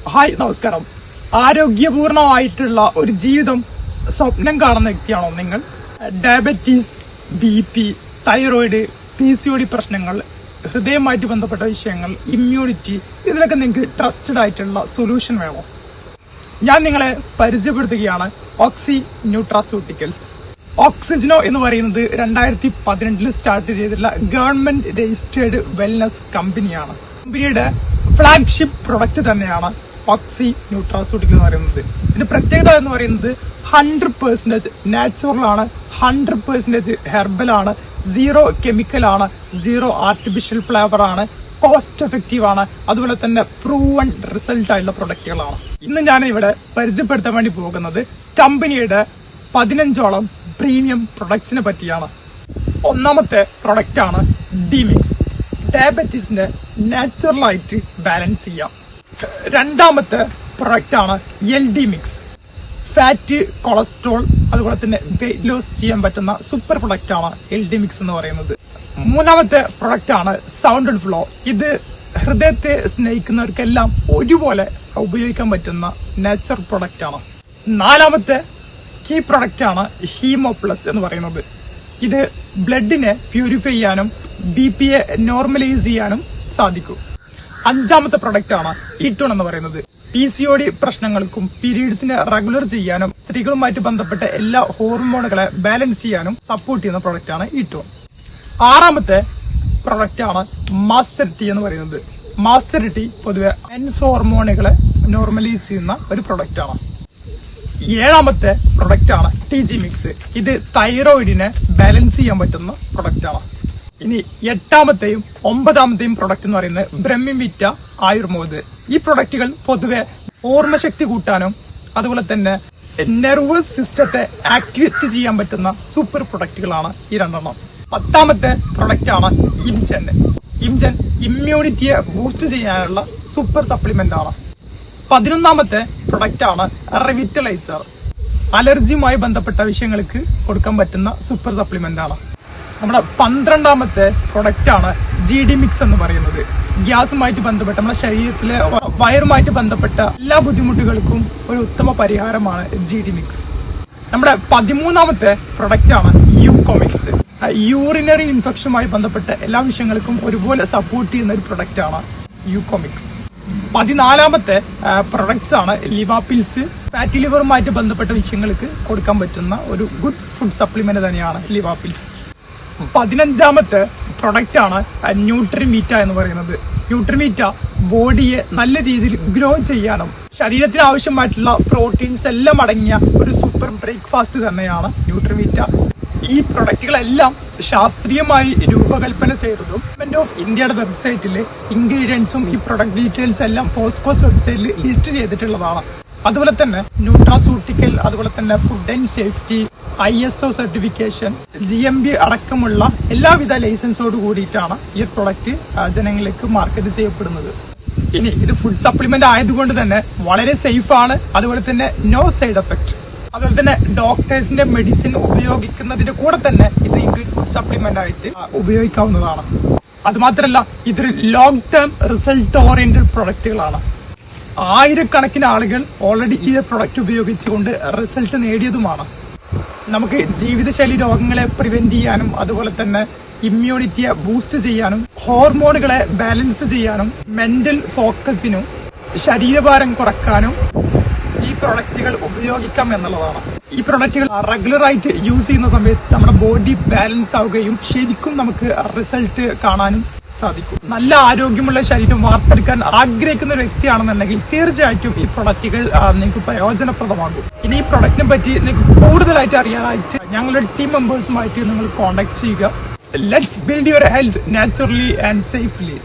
Hi, നമസ്കാരം. ആരോഗ്യപൂർണമായിട്ടുള്ള ഒരു ജീവിതം സ്വപ്നം കാണുന്ന വ്യക്തിയാണോ നിങ്ങൾ? ഡയബറ്റീസ്, BP, തൈറോയിഡ്, PCOD പ്രശ്നങ്ങൾ, ഹൃദയവുമായിട്ട് ബന്ധപ്പെട്ട വിഷയങ്ങൾ, ഇമ്മ്യൂണിറ്റി, ഇതിലൊക്കെ നിങ്ങൾക്ക് ട്രസ്റ്റഡ് ആയിട്ടുള്ള സൊല്യൂഷൻ വേണോ? ഞാൻ നിങ്ങളെ പരിചയപ്പെടുത്തുകയാണ് ഓക്സി ന്യൂട്രാസ്യൂട്ടിക്കൽസ്. ഓക്സിജനോ എന്ന് പറയുന്നത് 2018 സ്റ്റാർട്ട് ചെയ്തിട്ടുള്ള ഗവൺമെന്റ് രജിസ്റ്റേർഡ് വെൽനസ് കമ്പനിയാണ്. കമ്പനിയുടെ ഫ്ലാഗ്ഷിപ്പ് പ്രൊഡക്റ്റ് തന്നെയാണ് ഓക്സി ന്യൂട്രാസ്യൂട്ടിക്കൽ എന്ന് പറയുന്നത്. ഇതിന്റെ പ്രത്യേകത എന്ന് പറയുന്നത് 100% നാച്ചുറൽ ആണ്, 100% ഹെർബൽ ആണ്, 0 കെമിക്കൽ ആണ്, 0 ആർട്ടിഫിഷ്യൽ ഫ്ലേവർ ആണ്, കോസ്റ്റ് എഫക്റ്റീവ് ആണ്, അതുപോലെ തന്നെ പ്രൂവൺ റിസൾട്ട് ആയിട്ടുള്ള പ്രൊഡക്റ്റുകളാണ്. ഇന്ന് ഞാൻ ഇവിടെ പരിചയപ്പെടുത്താൻ വേണ്ടി പോകുന്നത് കമ്പനിയുടെ 15ഓളം പ്രീമിയം പ്രൊഡക്ട്സിനെ പറ്റിയാണ്. ഒന്നാമത്തെ പ്രൊഡക്റ്റ് ആണ് ഡിമിക്സ്. ഡയബറ്റീസിനെ നാച്ചുറൽ ആയിട്ട് ബാലൻസ് ചെയ്യാം. രണ്ടാമത്തെ പ്രൊഡക്റ്റ് ആണ് LD മിക്സ്. ഫാറ്റ്, കൊളസ്ട്രോൾ, അതുപോലെ തന്നെ വെയിറ്റ് ലോസ് ചെയ്യാൻ പറ്റുന്ന സൂപ്പർ പ്രൊഡക്റ്റ് ആണ് LD മിക്സ് എന്ന് പറയുന്നത്. മൂന്നാമത്തെ പ്രൊഡക്റ്റ് ആണ് സൗണ്ട് ആൻഡ് ഫ്ലോ. ഇത് ഹൃദയത്തെ സ്നേഹിക്കുന്നവർക്കെല്ലാം ഒരുപോലെ ഉപയോഗിക്കാൻ പറ്റുന്ന നാച്ചുറൽ പ്രൊഡക്റ്റ് ആണ്. നാലാമത്തെ കീ പ്രൊഡക്റ്റ് ആണ് ഹീമോ പ്ലസ് എന്ന് പറയുന്നത്. ഇത് ബ്ലഡിനെ പ്യൂരിഫൈ ചെയ്യാനും BPയെ നോർമലൈസ് ചെയ്യാനും സാധിക്കും. അഞ്ചാമത്തെ പ്രൊഡക്റ്റ് ആണ് ഈറ്റോൺ എന്ന് പറയുന്നത്. PCOD പ്രശ്നങ്ങൾക്കും പീരീഡ്സിനെ റെഗുലർ ചെയ്യാനും സ്ത്രീകളുമായിട്ട് ബന്ധപ്പെട്ട എല്ലാ ഹോർമോണുകളെ ബാലൻസ് ചെയ്യാനും സപ്പോർട്ട് ചെയ്യുന്ന പ്രൊഡക്റ്റ് ആണ് ഈറ്റോൺ. ആറാമത്തെ പ്രൊഡക്റ്റ് ആണ് മാസ്റ്റർ ടി എന്ന് പറയുന്നത്. മാസ്റ്റർ ടി പൊതുവെ മെൻസ് ഹോർമോണുകളെ നോർമലൈസ് ചെയ്യുന്ന ഒരു പ്രൊഡക്റ്റ് ആണ്. ഏഴാമത്തെ പ്രൊഡക്റ്റ് ആണ് TG മിക്സ്. ഇത് തൈറോയിഡിനെ ബാലൻസ് ചെയ്യാൻ പറ്റുന്ന പ്രൊഡക്റ്റ് ആണ്. ഇനി എട്ടാമത്തെയും 9ാമത്തെയും പ്രൊഡക്റ്റ് എന്ന് പറയുന്നത് ബ്രഹ്മിവിറ്റ ആയുർമോദ്. ഈ പ്രൊഡക്റ്റുകൾ പൊതുവെ ഓർമ്മശക്തി കൂട്ടാനും അതുപോലെ തന്നെ നെർവസ് സിസ്റ്റത്തെ ആക്ടിവേറ്റ് ചെയ്യാൻ പറ്റുന്ന സൂപ്പർ പ്രൊഡക്റ്റുകളാണ് ഈ രണ്ടെണ്ണം. 10ാമത്തെ പ്രൊഡക്റ്റ് ആണ് ഇംജൻ. ഇംജൻ ഇമ്മ്യൂണിറ്റിയെ ബൂസ്റ്റ് ചെയ്യാനുള്ള സൂപ്പർ സപ്ലിമെന്റ് ആണ്. 11ാമത്തെ പ്രൊഡക്റ്റ് ആണ് റിവിറ്റലൈസർ. അലർജിയുമായി ബന്ധപ്പെട്ട വിഷയങ്ങൾക്ക് കൊടുക്കാൻ പറ്റുന്ന സൂപ്പർ സപ്ലിമെന്റ് ആണ്. നമ്മുടെ 12ാമത്തെ പ്രൊഡക്റ്റ് ആണ് GD മിക്സ് എന്ന് പറയുന്നത്. ഗ്യാസുമായിട്ട് ബന്ധപ്പെട്ട നമ്മുടെ ശരീരത്തിലെ വയറുമായിട്ട് ബന്ധപ്പെട്ട എല്ലാ ബുദ്ധിമുട്ടുകൾക്കും ഒരു ഉത്തമ പരിഹാരമാണ് GD മിക്സ്. നമ്മുടെ 13ാമത്തെ പ്രൊഡക്റ്റ് ആണ് യൂക്കോമിക്സ്. യൂറിനറി ഇൻഫെക്ഷനുമായി ബന്ധപ്പെട്ട എല്ലാ വിഷയങ്ങൾക്കും ഒരുപോലെ സപ്പോർട്ട് ചെയ്യുന്ന ഒരു പ്രൊഡക്റ്റ് ആണ് യൂക്കോമിക്സ്. 14ാമത്തെ പ്രൊഡക്ട്സ് ആണ് ലിവാപിൽസ്. ഫാറ്റി ലിവറുമായിട്ട് ബന്ധപ്പെട്ട വിഷയങ്ങൾക്ക് കൊടുക്കാൻ പറ്റുന്ന ഒരു ഗുഡ് ഫുഡ് സപ്ലിമെന്റ് തന്നെയാണ് ലിവാപിൽസ്. 15ാമത്തെ പ്രൊഡക്റ്റ് ആണ് ന്യൂട്രിമീറ്റ എന്ന് പറയുന്നത്. ന്യൂട്രിമീറ്റ ബോഡിയെ നല്ല രീതിയിൽ ഗ്രോ ചെയ്യാനും ശരീരത്തിന് ആവശ്യമായിട്ടുള്ള പ്രോട്ടീൻസ് എല്ലാം അടങ്ങിയ ഒരു സൂപ്പർ ബ്രേക്ക്ഫാസ്റ്റ് തന്നെയാണ് ന്യൂട്രിമീറ്റ. ഈ പ്രൊഡക്റ്റുകളെല്ലാം ശാസ്ത്രീയമായി രൂപകൽപ്പന ചെയ്തതും ഗവൺമെന്റ് ഓഫ് ഇന്ത്യയുടെ വെബ്സൈറ്റിൽ ഇൻഗ്രീഡിയൻസും ഈ പ്രൊഡക്റ്റ് ഡീറ്റെയിൽസ് എല്ലാം ഫോസ്കോസ് വെബ്സൈറ്റിൽ ലിസ്റ്റ് ചെയ്തിട്ടുള്ളതാണ്. അതുപോലെ തന്നെ ന്യൂട്രാസ്യൂട്ടിക്കൽ, അതുപോലെ തന്നെ food and safety, ISO certification, GMB അടക്കമുള്ള എല്ലാവിധ ലൈസൻസോട് കൂടിയിട്ടാണ് ഈ പ്രൊഡക്റ്റ് ജനങ്ങളിലേക്ക് മാർക്കറ്റ് ചെയ്യപ്പെടുന്നത്. ഇനി ഇത് ഫുഡ് സപ്ലിമെന്റ് ആയതുകൊണ്ട് തന്നെ വളരെ സേഫ് ആണ്. അതുപോലെ തന്നെ നോ സൈഡ് എഫക്ട്. അതുപോലെ തന്നെ ഡോക്ടേഴ്സിന്റെ മെഡിസിൻ ഉപയോഗിക്കുന്നതിന്റെ കൂടെ തന്നെ ഇത് നിങ്ങൾക്ക് ഫുഡ് സപ്ലിമെന്റ് ആയിട്ട് ഉപയോഗിക്കാവുന്നതാണ്. അതുമാത്രമല്ല ഇതൊരു ലോങ് ടേം റിസൾട്ട് ഓറിയന്റഡ് പ്രൊഡക്റ്റുകളാണ്. ആയിരക്കണക്കിന് ആളുകൾ ഓൾറെഡി ഈ പ്രൊഡക്റ്റ് ഉപയോഗിച്ചുകൊണ്ട് റിസൾട്ട് നേടിയതുമാണ്. നമുക്ക് ജീവിതശൈലി രോഗങ്ങളെ പ്രിവെന്റ് ചെയ്യാനും അതുപോലെ തന്നെ ഇമ്മ്യൂണിറ്റിയെ ബൂസ്റ്റ് ചെയ്യാനും ഹോർമോണുകളെ ബാലൻസ് ചെയ്യാനും മെന്റൽ ഫോക്കസിനും ശരീരഭാരം കുറക്കാനും ഈ പ്രൊഡക്റ്റുകൾ ഉപയോഗിക്കാം എന്നുള്ളതാണ്. ഈ പ്രൊഡക്റ്റുകൾ റെഗുലർ ആയിട്ട് യൂസ് ചെയ്യുന്ന സമയത്ത് നമ്മുടെ ബോഡി ബാലൻസ് ആവുകയും ശരിക്കും നമുക്ക് റിസൾട്ട് കാണാനും സാധിക്കും. നല്ല ആരോഗ്യമുള്ള ശരീരം വാർത്തെടുക്കാൻ ആഗ്രഹിക്കുന്ന ഒരു വ്യക്തിയാണെന്നുണ്ടെങ്കിൽ തീർച്ചയായിട്ടും ഈ പ്രൊഡക്റ്റുകൾ നിങ്ങൾക്ക് പ്രയോജനപ്രദമാകും. ഇനി ഈ പ്രൊഡക്റ്റിനെ പറ്റി നിങ്ങൾക്ക് കൂടുതലായിട്ട് അറിയാനായിട്ട് ഞങ്ങളുടെ ടീം മെമ്പേഴ്സുമായിട്ട് നിങ്ങൾ കോൺടാക്ട് ചെയ്യുക. Let's build your health naturally and safely.